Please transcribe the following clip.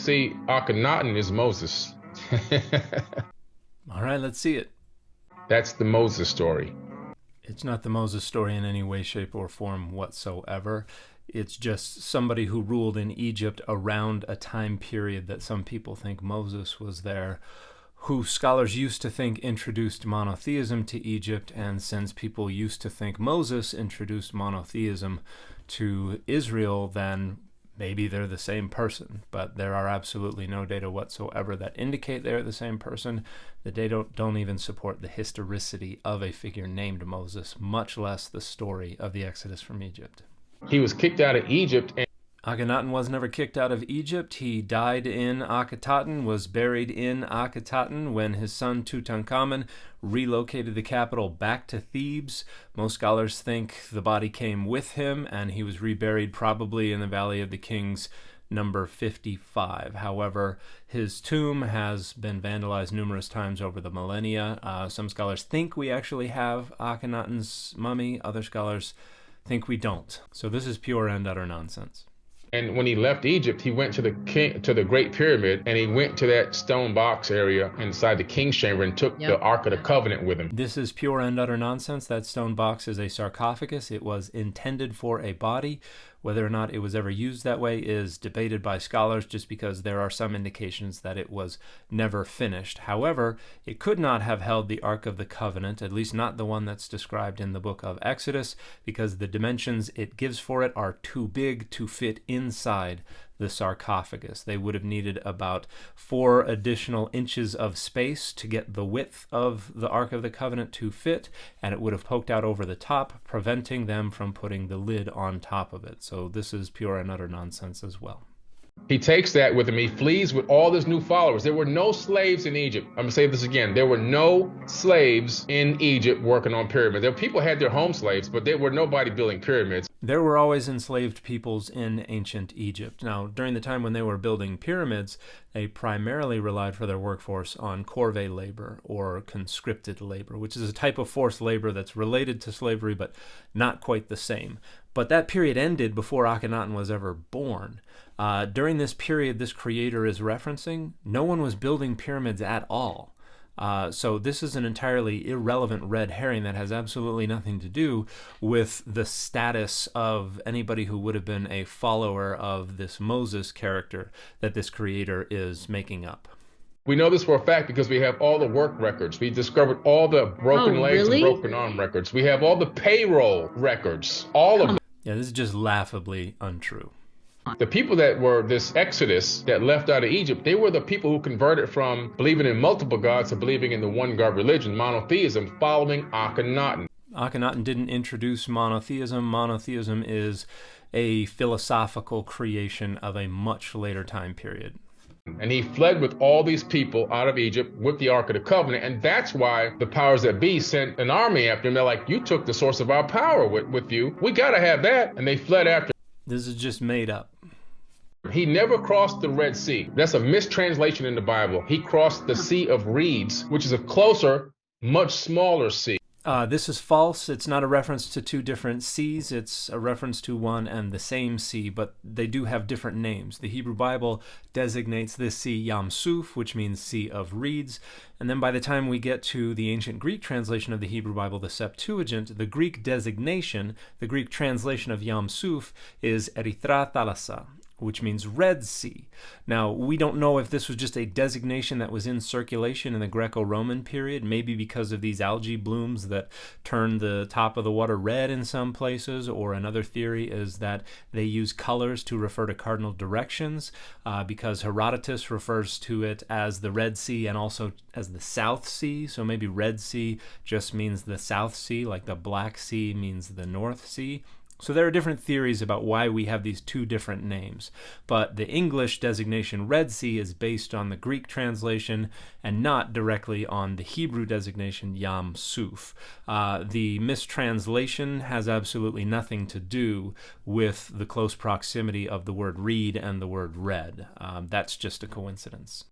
See, Akhenaten is Moses. All right, let's see it. That's the Moses story. It's not the Moses story in any way, shape, or form whatsoever. It's just somebody who ruled in Egypt around a time period that some people think Moses was there, who scholars used to think introduced monotheism to Egypt, and since people used to think Moses introduced monotheism to Israel, then maybe they're the same person. But there are absolutely no data whatsoever that indicate they're the same person. The data don't even support the historicity of a figure named Moses, much less the story of the Exodus from Egypt. He was kicked out of Egypt. Akhenaten was never kicked out of Egypt. He died in Akhenaten, was buried in Akhenaten when his son Tutankhamun relocated the capital back to Thebes. Most scholars think the body came with him and he was reburied probably in the Valley of the Kings, number 55. However, his tomb has been vandalized numerous times over the millennia. Some scholars think we actually have Akhenaten's mummy. Other scholars think we don't. So this is pure and utter nonsense. And when he left Egypt, he went to the Great Pyramid, and he went to that stone box area inside the king's chamber and took the Ark of the Covenant with him. This is pure and utter nonsense. That stone box is a sarcophagus. It was intended for a body. Whether or not it was ever used that way is debated by scholars, just because there are some indications that it was never finished. However, it could not have held the Ark of the Covenant, at least not the one that's described in the book of Exodus, because the dimensions it gives for it are too big to fit inside the sarcophagus. They would have needed about 4 additional inches of space to get the width of the Ark of the Covenant to fit, and it would have poked out over the top, preventing them from putting the lid on top of it. So this is pure and utter nonsense as well. He takes that with him. He flees with all his new followers. There were no slaves in Egypt. I'm going to say this again. There were no slaves in Egypt working on pyramids. People had their home slaves, but there were nobody building pyramids. There were always enslaved peoples in ancient Egypt. Now, during the time when they were building pyramids, they primarily relied for their workforce on corvée labor or conscripted labor, which is a type of forced labor that's related to slavery, but not quite the same. But that period ended before Akhenaten was ever born. During this period this creator is referencing, no one was building pyramids at all. So this is an entirely irrelevant red herring that has absolutely nothing to do with the status of anybody who would have been a follower of this Moses character that this creator is making up. We know this for a fact because we have all the work records. We discovered all the broken legs and broken arm records. We have all the payroll records, all of them. Yeah, this is just laughably untrue. The people that were this Exodus that left out of Egypt, they were the people who converted from believing in multiple gods to believing in the one God religion, monotheism, following Akhenaten. Akhenaten didn't introduce monotheism. Monotheism is a philosophical creation of a much later time period. And he fled with all these people out of Egypt with the Ark of the Covenant. And that's why the powers that be sent an army after him. They're like, you took the source of our power with you. We got to have that. And they fled after. This is just made up. He never crossed the Red Sea. That's a mistranslation in the Bible. He crossed the Sea of Reeds, which is a closer, much smaller sea. This is false. It's not a reference to 2 different seas. It's a reference to one and the same sea, but they do have different names. The Hebrew Bible designates this sea Yam Suf, which means Sea of Reeds. And then by the time we get to the ancient Greek translation of the Hebrew Bible, the Septuagint, the Greek designation, the Greek translation of Yam Suf is Erythra Thalassa, which means Red Sea. Now, we don't know if this was just a designation that was in circulation in the Greco-Roman period, maybe because of these algae blooms that turn the top of the water red in some places, or another theory is that they use colors to refer to cardinal directions, because Herodotus refers to it as the Red Sea and also as the South Sea, so maybe Red Sea just means the South Sea, like the Black Sea means the North Sea. So there are different theories about why we have these 2 different names, but the English designation Red Sea is based on the Greek translation and not directly on the Hebrew designation Yam Suf. The mistranslation has absolutely nothing to do with the close proximity of the word reed and the word red. That's just a coincidence.